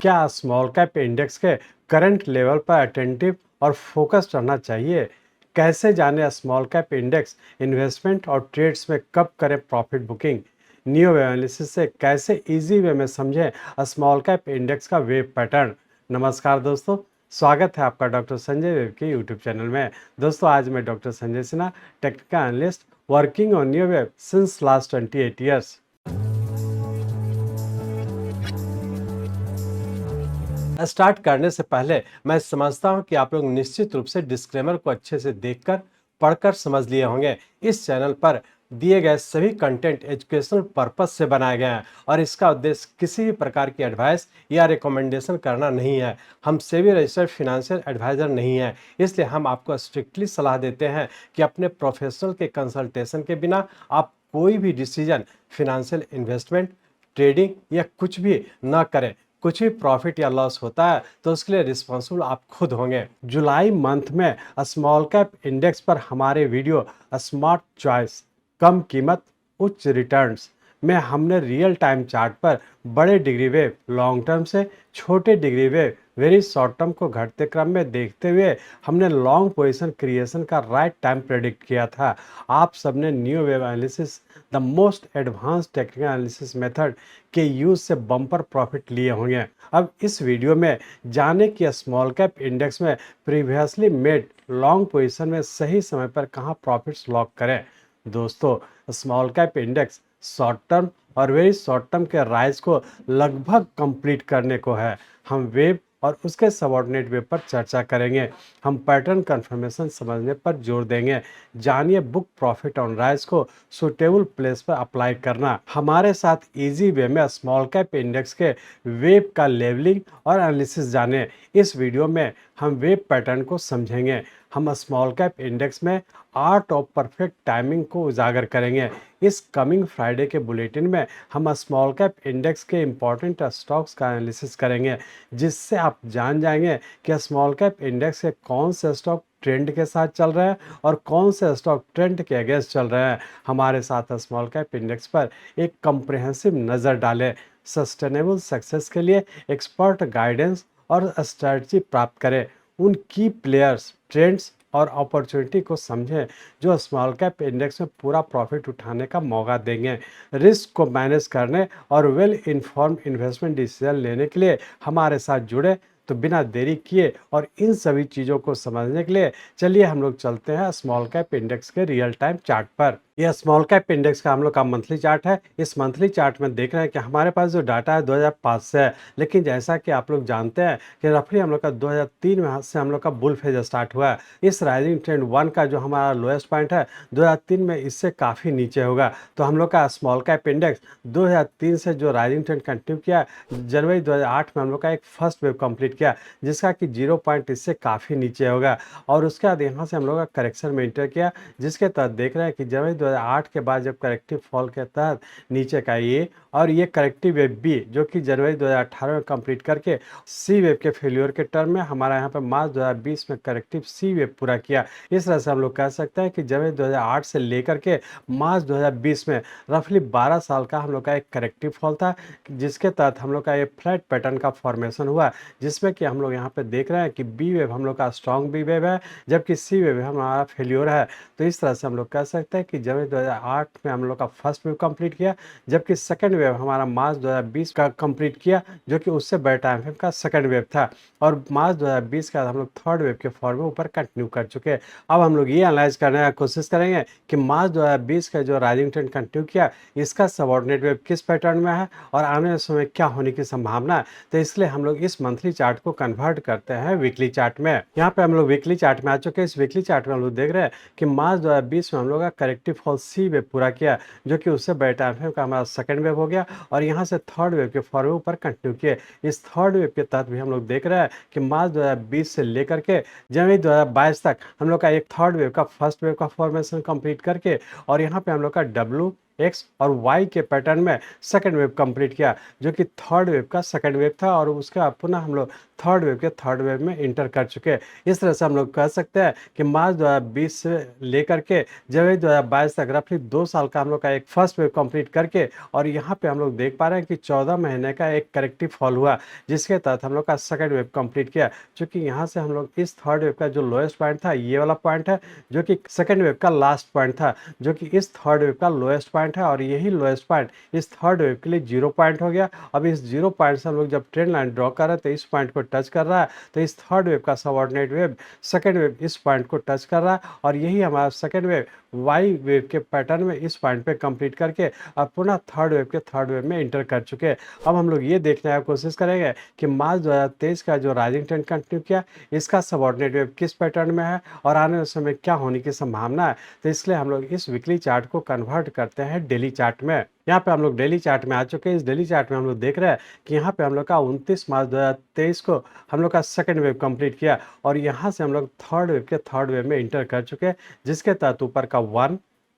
क्या small cap index के current level पर अटेंटिव और फोकस्ड रहना चाहिए? कैसे जानें स्मॉल कैप इंडेक्स इन्वेस्टमेंट और ट्रेड्स में कब करें प्रॉफिट बुकिंग? नियो एनालिसिस से कैसे इजी वे में समझें स्मॉल कैप इंडेक्स का वेव पैटर्न? नमस्कार दोस्तों, स्वागत है आपका डॉक्टर संजय वेव के यूट्यूब चैनल में। दोस्तों, आज मैं doctor Sanjay Sinha, technical analyst working on neo wave since last 28 years. Start करने से पहले मैं समझता हूं कि आप लोग निश्चित रूप से डिस्क्लेमर को अच्छे से देखकर पढ़कर समझ लिए होंगे। इस चैनल पर दिए गए सभी कंटेंट एजुकेशनल पर्पस से बनाए गए हैं और इसका उद्देश्य किसी भी प्रकार की एडवाइस या रिकमेंडेशन करना नहीं है। हम सेबी रजिस्टर्ड फिनेंशियल एडवाइजर नहीं है, इसलिए हम आपको स्ट्रिक्टली सलाह देते हैं कि अपने प्रोफेशनल के कंसल्टेशन के बिना आप कोई भी डिसीजन फिनेंशियल इन्वेस्टमेंट, ट्रेडिंग या कुछ भी ना करें। कुछ भी प्रॉफिट या लॉस होता है तो उसके लिए रिस्पॉन्सिबल आप खुद होंगे। जुलाई मंथ में स्मॉल कैप इंडेक्स पर हमारे वीडियो स्मार्ट चॉइस, कम कीमत, उच्च रिटर्न्स में हमने रियल टाइम चार्ट पर बड़े डिग्री वेव लॉन्ग टर्म से छोटे degree wave very short term को घटते क्रम में देखते हुए हमने लॉन्ग पोजीशन क्रिएशन का राइट टाइम प्रेडिक्ट किया था। आप सबने new wave analysis, the most advance technical analysis method के यूज से बम्पर प्रॉफिट लिए होंगे। अब इस वीडियो में जाने कि स्मॉल कैप इंडेक्स में प्रीवियसली मेड लॉन्ग पोजीशन में सही समय पर कहां प्रॉफिट्स लॉक करें। दोस्तों, small cap index short term और वेरी शॉर्ट टर्म के राइज को लगभग कंप्लीट करने को है। हम वेब और उसके सबऑर्डिनेट वेब पर चर्चा करेंगे। हम पैटर्न कंफर्मेशन समझने पर जोर देंगे। जानिए बुक प्रॉफिट ऑन राइज को सुटेबल प्लेस पर अप्लाई करना। हमारे साथ इजी वे में स्मॉल कैप इंडेक्स के वेब का लेवलिंग और एनालिसिस जाने। इस वीडियो में हम वेब पैटर्न को समझेंगे। हम स्मॉल कैप इंडेक्स में आर्ट ऑफ परफेक्ट टाइमिंग को उजागर करेंगे। इस कमिंग फ्राइडे के बुलेटिन में हम स्मॉल कैप इंडेक्स के इंपॉर्टेंट स्टॉक्स का एनालिसिस करेंगे, जिससे आप जान जाएंगे कि स्मॉल कैप इंडेक्स के कौन से स्टॉक ट्रेंड के साथ चल रहे हैं और कौन से स्टॉक ट्रेंड के अगेंस्ट चल रहे हैं। हमारे साथ स्मॉल कैप इंडेक्स पर एक कंप्रिहेंसिव नज़र डालें। सस्टेनेबल सक्सेस के लिए एक्सपर्ट गाइडेंस और स्ट्रेटजी प्राप्त करें। उन की प्लेयर्स, ट्रेंड्स और अपॉर्चुनिटी को समझें जो स्मॉल कैप इंडेक्स में पूरा प्रॉफिट उठाने का मौका देंगे। रिस्क को मैनेज करने और वेल इन्फॉर्म्ड इन्वेस्टमेंट डिसीजन लेने के लिए हमारे साथ जुड़े। तो बिना देरी किए और इन सभी चीज़ों को समझने के लिए चलिए हम लोग चलते हैं स्मॉल कैप इंडेक्स के रियल टाइम चार्ट पर। यह स्मॉल कैप इंडेक्स का हम लोग का मंथली चार्ट है। इस मंथली चार्ट में देख रहे हैं कि हमारे पास जो डाटा है 2005 से है, लेकिन जैसा कि आप लोग जानते हैं कि रफली हम लोग का 2003 में से हम लोग का बुल फेज स्टार्ट हुआ है। इस राइजिंग ट्रेंड 1 का जो हमारा लोएस्ट पॉइंट है 2003 में इससे काफ़ी नीचे होगा। तो हम लोग का स्मॉल कैप इंडेक्स 2003 से जो राइजिंग ट्रेंड कंटिन्यू किया, जनवरी 2008 में हम लोग का एक फर्स्ट वेव कंप्लीट किया, जिसका कि 0 पॉइंट इससे काफ़ी नीचे होगा। और उसके बाद यहाँ से हम लोग का करेक्शन में इंटर किया, जिसके तहत देख रहे हैं कि जनवरी 2008 के बाद जब करेक्टिव फॉल के तहत नीचे का ये और ये करेक्टिव वेव बी जो कि जनवरी 2018 में कंप्लीट करके सी वेव के फेल्योर के टर्म में हमारा यहाँ पर मार्च 2020 में करेक्टिव सी वेव पूरा किया। इस तरह से हम लोग कह सकते हैं कि जनवरी 2008 से लेकर के मार्च 2020 में रफली 12 साल का हम लोग का एक करेक्टिव फॉल था, जिसके तहत हम लोग का ये फ्लैट पैटर्न का फॉर्मेशन हुआ, जिसमें कि हम लोग यहाँ पे देख रहे हैं कि बी वेव हम लोग का स्ट्रॉन्ग बी वेव है, जबकि सी वेव हमारा फेल्योर है। तो इस तरह से हम लोग कह सकते हैं कि जनवरी 2008 में हम लोग का फर्स्ट वेव कंप्लीट किया, जबकि सेकंड वेव हमारा मार्च 2020 का कंप्लीट किया, जो कि उससे बड़े टाइम फ्रेम का सेकंड वेव था। और मार्च 2020 का हम लोग थर्ड वेव के फॉर्म में ऊपर कंटिन्यू कर चुके हैं। अब हम लोग ये एनालाइज करने की कोशिश करेंगे कि मार्च 2020 का जो राइजिंग ट्रेंड कंटिन्यू किया, इसका सबऑर्डिनेट वेव किस पैटर्न में है और आने वाले समय क्या होने की संभावना है। तो इसलिए हम लोग इस मंथली चार्ट को कन्वर्ट करते हैं वीकली चार्ट में। यहाँ पे हम लोग वीकली चार्ट में आ चुके हैं। इस वीकली चार्ट में हम लोग देख रहे हैं कि मार्च 2020 में हम लोग का करेक्टिव फॉल सी वेव पूरा किया, जो कि उससे बड़े टाइम फ्रेम का हमारा सेकंड वेव हो गया और यहाँ से थर्ड वेव के फॉर्म में ऊपर कंटिन्यू किए। इस थर्ड वेव के तहत भी हम लोग देख रहे हैं कि मार्च 2020 से लेकर के जनवरी 2022 तक हम लोग का एक थर्ड वेव का फर्स्ट वेव का फॉर्मेशन कंप्लीट करके और यहाँ पे हम लोग का डब्ल्यू एक्स और वाई के पैटर्न में सेकंड वेव कंप्लीट किया, जो कि थर्ड वेव का सेकंड वेव था। और उसके बाद पुनः हम लोग थर्ड वेव के थर्ड वेव में इंटर कर चुके हैं। इस तरह से हम लोग कह सकते हैं कि मार्च 2020 से लेकर के जनवरी 2022 तक रफली 2 साल का हम लोग का एक फर्स्ट वेव कंप्लीट करके और यहाँ पे हम लोग देख पा रहे हैं कि 14 महीने का एक करेक्टिव फॉल हुआ, जिसके तहत हम लोग का सेकंड वेव कंप्लीट किया। चूंकि यहाँ से हम लोग इस थर्ड वेव का जो लोएस्ट पॉइंट था, ये वाला पॉइंट है, जो कि सेकंड वेव का लास्ट पॉइंट था, जो कि इस थर्ड वेव का लोएस्ट पॉइंट है, और यही लोएस्ट पॉइंट इस थर्ड वेव के लिए 0 पॉइंट हो गया। अब इस 0 पॉइंट से हम लोग जब ट्रेंड लाइन ड्रॉ कर रहे हैं तो इस पॉइंट को टच कर रहा है, तो इस थर्ड वेव का सबऑर्डिनेट वेव सेकंड वेव इस पॉइंट को टच कर रहा है, और यही हमारा सेकंड वेव वाई वेव के पैटर्न में इस पॉइंट पे कंप्लीट करके अब पुनः थर्ड वेव के थर्ड वेव में इंटर कर चुके हैं। अब हम लोग ये देखने की कोशिश करेंगे कि मार्च 2023 का जो राइजिंग ट्रेंड कंटिन्यू किया, इसका सबऑर्डिनेट वेव किस पैटर्न में है और आने वाले समय क्या होने की संभावना है। तो इसलिए हम लोग इस वीकली चार्ट को कन्वर्ट करते हैं डेली चार्ट में। यहाँ पे हम लोग डेली चार्ट में आ चुके हैं। इस डेली चार्ट में हम लोग देख रहे हैं कि यहाँ पे हम लोग का 29 मार्च 2023 को हम लोग का सेकंड वेव कंप्लीट किया, और यहाँ से हम लोग थर्ड वेव के थर्ड वेव में इंटर कर चुके हैं, जिसके तहत ऊपर का 1,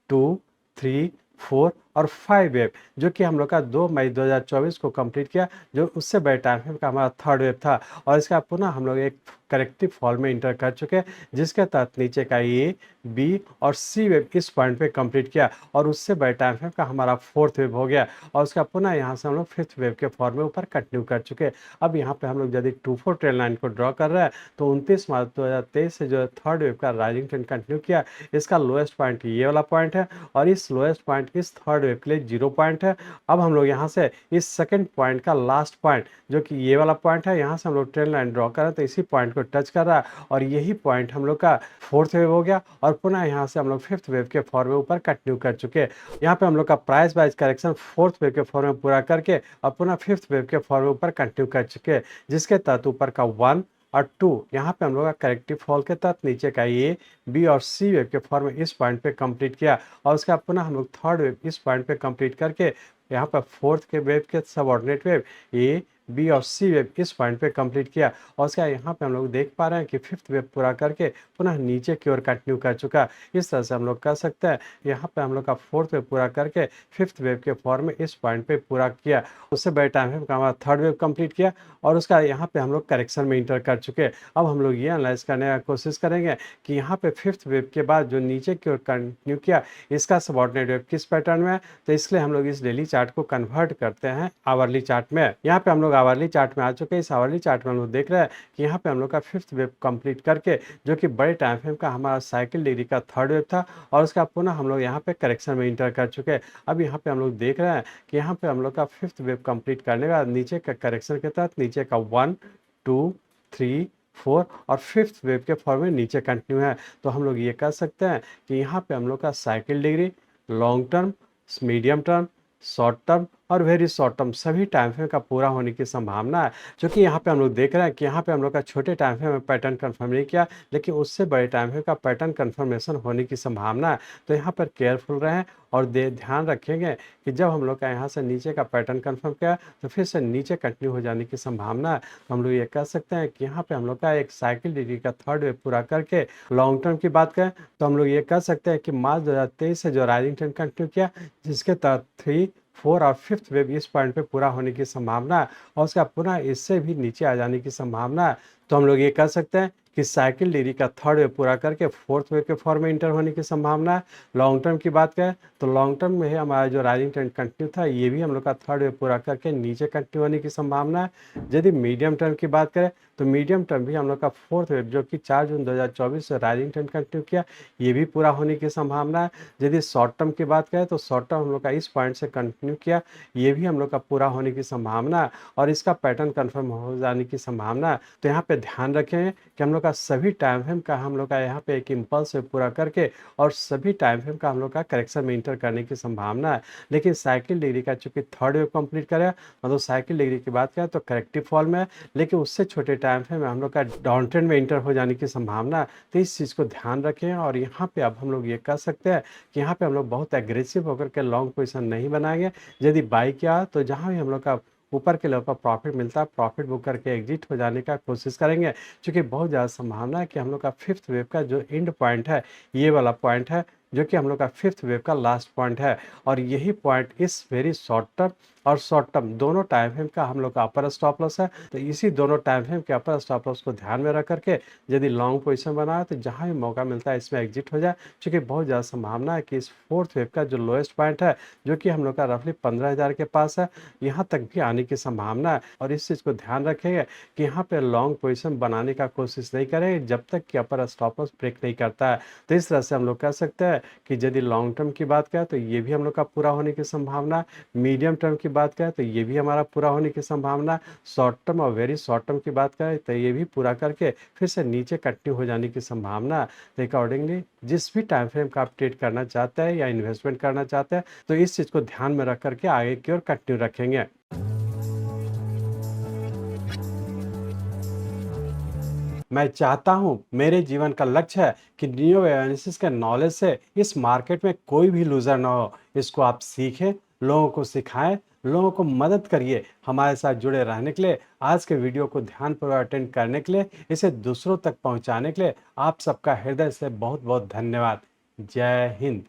2, 3, 4 और 5 वेव, जो कि हम लोग का 2 मई 2024 को कंप्लीट किया, जो उससे बड़े टाइम फ्रेम का हमारा थर्ड वेव था, और इसका पुनः हम लोग एक करेक्टिव फॉल में इंटर कर चुके हैं, जिसके तहत नीचे का ए, बी और सी वेव इस पॉइंट पे कंप्लीट किया, और उससे बड़े टाइम फ्रेम का हमारा फोर्थ वेव हो गया, और उसका पुनः यहाँ से हम लोग फिफ्थ वेव के फॉर्म में ऊपर कंटिन्यू कर चुके हैं। अब यहाँ पे हम लोग यदि 2-4 ट्रेंड लाइन को ड्रॉ कर रहे हैं तो 29 मार्च 2023 से जो थर्ड वेव का राइजिंग ट्रेंड कंटिन्यू किया, इसका लोएस्ट पॉइंट ये वाला पॉइंट है, और इस लोएस्ट पॉइंट इस थर्ड वेव के लिए 0 पॉइंट है। अब हम लोग यहाँ से इस सेकंड पॉइंट का लास्ट पॉइंट, जो कि ये वाला पॉइंट है, यहाँ से हम लोग ट्रेंड लाइन ड्रॉ कर रहे हैं तो इसी पॉइंट को टच कर रहा है, और यही पॉइंट हम लोग का फोर्थ वेव हो गया, और पुनः यहाँ से हम लोग फिफ्थ वेव के फॉर्म में ऊपर कंटिन्यू कर चुके हैं। यहाँ पे हम लोग का price wise correction fourth wave के फॉर्म में पूरा करके और पुनः फिफ्थ वेव के फॉर्म में ऊपर कंटिन्यू कर चुके हैं, जिसके तहत ऊपर का 1 और 2 यहाँ पे हम लोग का करेक्टिव फॉल के तहत नीचे का ए, बी और सी वेव के फॉर्म में इस पॉइंट पे कंप्लीट किया, और उसका पुनः हम लोग थर्ड वेव इस पॉइंट पे कंप्लीट करके यहाँ पर फोर्थ के वेव के सबऑर्डिनेट वेव ए, बी और सी वेव इस पॉइंट पे कंप्लीट किया, और उसका यहाँ पे हम लोग देख पा रहे हैं कि फिफ्थ वेव पूरा करके पुनः नीचे की ओर कंटिन्यू कर चुका। इस तरह से हम लोग कह सकते हैं यहाँ पे हम लोग का फोर्थ वेव पूरा करके फिफ्थ वेव के फॉर्म में इस पॉइंट पे पूरा किया, उससे बड़े टाइम फ्रेम का हमारा थर्ड वेव कंप्लीट किया, और उसका यहाँ पे हम लोग करेक्शन में इंटर कर चुके। अब हम लोग ये एनालाइज करने की कोशिश करेंगे कि यहाँ पे फिफ्थ वेव के बाद जो नीचे की ओर कंटिन्यू किया, इसका सबऑर्डिनेट वेव किस पैटर्न में है। तो इसलिए हम लोग इस डेली चार्ट को कन्वर्ट करते हैं आवरली चार्ट में। यहाँ पे हम लोग आवरली चार्ट में आ चुके हैं। इस आवरली चार्ट में हम लोग देख रहे हैं कि यहाँ पे हम लोग का फिफ्थ वेव कंप्लीट करके, जो कि बड़े टाइम फ्रेम का हमारा साइकिल डिग्री का थर्ड वेव था, और उसका पुनः हम लोग यहाँ पे करेक्शन में इंटर कर चुके हैं। अब यहाँ पे हम लोग देख रहे हैं कि यहाँ पे हम लोग का फिफ्थ वेव कंप्लीट करने के बाद नीचे का करेक्शन के तहत नीचे का 1, 2, 3, 4 और फिफ्थ वेव के फॉर्म में नीचे कंटिन्यू है। तो हम लोग ये कह सकते हैं कि यहाँ पे हम लोग का cycle degree long term, medium term, short term और वेरी शॉर्ट टर्म सभी टाइम फ्रेम का पूरा होने की संभावना है। क्योंकि यहाँ पे हम लोग देख रहे हैं कि यहाँ पे हम लोग का छोटे टाइम फ्रेम में पैटर्न कंफर्म नहीं किया, लेकिन उससे बड़े टाइम फ्रेम का पैटर्न कंफर्मेशन होने की संभावना है। तो यहाँ पर केयरफुल रहें और ध्यान रखेंगे कि जब हम लोग का यहाँ से नीचे का पैटर्न कंफर्म किया तो फिर से नीचे कंटिन्यू हो जाने की संभावना है। तो हम लोग ये कह सकते हैं कि यहाँ पे हम लोग का एक साइकिल डिग्री का थर्ड वेव पूरा करके लॉन्ग टर्म की बात करें तो हम लोग ये कह सकते हैं कि मार्च 2023 से जो राइजिंग ट्रेंड कंटिन्यू किया, जिसके तहत 3, 4 और फिफ्थ वेव इस पॉइंट पे पूरा होने की संभावना है, और उसका पुनः इससे भी नीचे आ जाने की संभावना है। तो हम लोग ये कह सकते हैं कि साइकिल डिग्री का थर्ड वेव पूरा करके फोर्थ वेव के फॉर्म में इंटर होने की संभावना है। लॉन्ग टर्म की बात करें तो लॉन्ग टर्म में हमारा जो राइजिंग ट्रेंड कंटिन्यू था, ये भी हम लोग का थर्ड वेव पूरा करके नीचे कंटिन्यू होने की संभावना है। यदि मीडियम टर्म की बात करें तो मीडियम टर्म भी हम लोग का फोर्थ वेव, जो कि 4 जून 2024 से राइजिंग ट्रेंड कंटिन्यू किया, ये भी पूरा होने की संभावना है। यदि शॉर्ट टर्म की बात करें तो शॉर्ट टर्म हम लोग का इस पॉइंट से कंटिन्यू किया, ये भी हम लोग का पूरा होने की संभावना है, और इसका पैटर्न कंफर्म हो जाने की संभावना है। तो यहाँ पे ध्यान रखें कि हम लोग का सभी टाइम फ्रेम का हम लोग का यहाँ पे एक इम्पल्स से पूरा करके और सभी टाइम फ्रेम का हम लोग का करेक्शन में इंटर करने की संभावना है। लेकिन साइकिल डिग्री का चूंकि थर्ड वेव कंप्लीट करे, मतलब साइकिल डिग्री की बात करें तो करेक्टिव फॉल में है, लेकिन उससे छोटे टाइम फ्रेम में हम लोग का डाउन ट्रेंड में इंटर हो जाने की संभावना है। तो इस चीज़ को ध्यान रखें, और यहाँ पे अब हम लोग ये कह सकते हैं कि यहाँ पे हम लोग बहुत एग्रेसिव होकर के लॉन्ग पोजिशन नहीं बनाएंगे। यदि बाई किया तो जहाँ भी हम लोग का ऊपर के लेवल पर प्रॉफिट मिलता है, प्रॉफिट बुक करके एग्जिट हो जाने का कोशिश करेंगे, क्योंकि बहुत ज़्यादा संभावना है कि हम लोग का फिफ्थ वेव का जो एंड पॉइंट है, ये वाला पॉइंट है, जो कि हम लोग का फिफ्थ वेव का लास्ट पॉइंट है। और यही पॉइंट इस वेरी शॉर्ट टर्म और शॉर्ट टर्म दोनों टाइम फ्रेम का हम लोग का अपर स्टॉप लॉस है। तो इसी दोनों टाइम फ्रेम के अपर स्टॉप लॉस को ध्यान में रख करके यदि लॉन्ग पोजीशन बनाए तो जहां भी मौका मिलता है इसमें एग्जिट हो जाए, क्योंकि बहुत ज़्यादा संभावना है कि इस फोर्थ वेव का जो लोएस्ट पॉइंट है, जो कि हम लोग का रफली 15,000 के पास है, यहाँ तक भी आने की संभावना है। और इस चीज़ को ध्यान रखेंगे कि यहाँ पे लॉन्ग पोजीशन बनाने का कोशिश नहीं करेंगे जब तक कि अपर स्टॉप लॉस ब्रेक नहीं करता है। तो इस तरह से हम लोग कह सकते हैं कि यदि लॉन्ग टर्म की बात करें तो ये भी हम लोग का पूरा होने की संभावना है, मीडियम टर्म की बात करें तो ये भी हमारा पूरा होने की संभावना है, शॉर्ट टर्म और वेरी शॉर्ट टर्म की बात करें तो ये भी पूरा करके फिर से नीचे कंटिन्यू हो जाने की संभावना है। तो अकॉर्डिंगली जिस भी टाइम फ्रेम का आप ट्रेड करना चाहते हैं या इन्वेस्टमेंट करना चाहते हैं तो इस चीज़ को ध्यान में रख करके आगे की ओर कंटिन्यू रखेंगे। मैं चाहता हूं, मेरे जीवन का लक्ष्य है कि नियो एनालिसिस के नॉलेज से इस मार्केट में कोई भी लूजर ना हो। इसको आप सीखें, लोगों को सिखाएं, लोगों को मदद करिए। हमारे साथ जुड़े रहने के लिए, आज के वीडियो को ध्यानपूर्वक अटेंड करने के लिए, इसे दूसरों तक पहुंचाने के लिए आप सबका हृदय से बहुत बहुत धन्यवाद। जय हिंद।